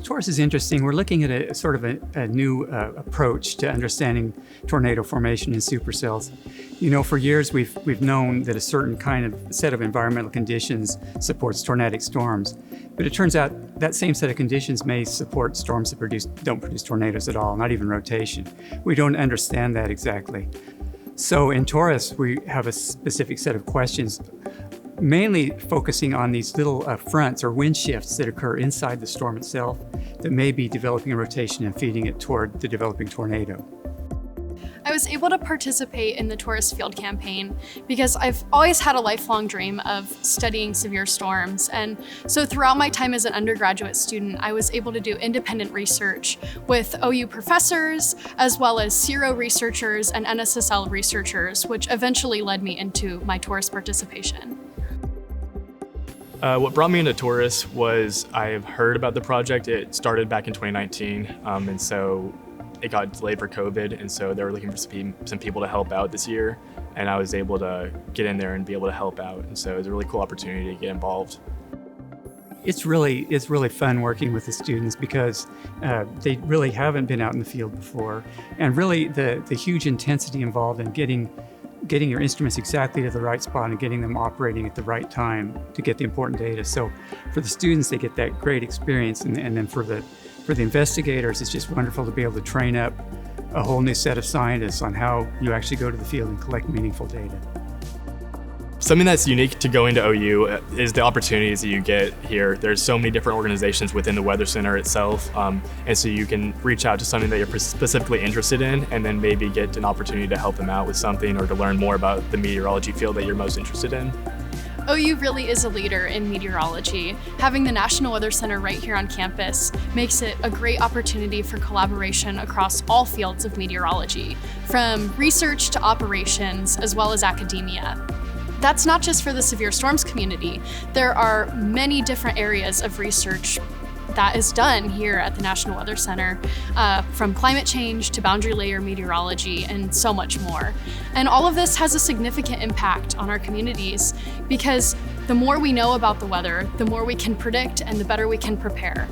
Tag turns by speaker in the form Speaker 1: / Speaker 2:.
Speaker 1: TORUS is interesting. We're looking at a sort of a new approach to understanding tornado formation in supercells. You know, for years we've known that a certain kind of set of environmental conditions supports tornadic storms, but it turns out that same set of conditions may support storms that don't produce tornadoes at all, not even rotation. We don't understand that exactly. So in TORUS, we have a specific set of questions, mainly focusing on these little fronts or wind shifts that occur inside the storm itself that may be developing a rotation and feeding it toward the developing tornado.
Speaker 2: I was able to participate in the TORUS field campaign because I've always had a lifelong dream of studying severe storms. And so throughout my time as an undergraduate student, I was able to do independent research with OU professors, as well as CIWRO researchers and NSSL researchers, which eventually led me into my TORUS participation.
Speaker 3: What brought me into TORUS was I've heard about the project. It started back in 2019, and so it got delayed for COVID, and so they were looking for some people to help out this year, and I was able to get in there and be able to help out, and so it was a really cool opportunity to get involved.
Speaker 1: It's really fun working with the students because they really haven't been out in the field before, and really the huge intensity involved in getting your instruments exactly to the right spot and getting them operating at the right time to get the important data. So for the students, they get that great experience, and then for the investigators, it's just wonderful to be able to train up a whole new set of scientists on how you actually go to the field and collect meaningful data.
Speaker 3: Something that's unique to going to OU is the opportunities that you get here. There's so many different organizations within the Weather Center itself, and so you can reach out to something that you're specifically interested in and then maybe get an opportunity to help them out with something or to learn more about the meteorology field that you're most interested in.
Speaker 2: OU really is a leader in meteorology. Having the National Weather Center right here on campus makes it a great opportunity for collaboration across all fields of meteorology, from research to operations, as well as academia. That's not just for the severe storms community. There are many different areas of research that is done here at the National Weather Center, from climate change to boundary layer meteorology and so much more. And all of this has a significant impact on our communities because the more we know about the weather, the more we can predict and the better we can prepare.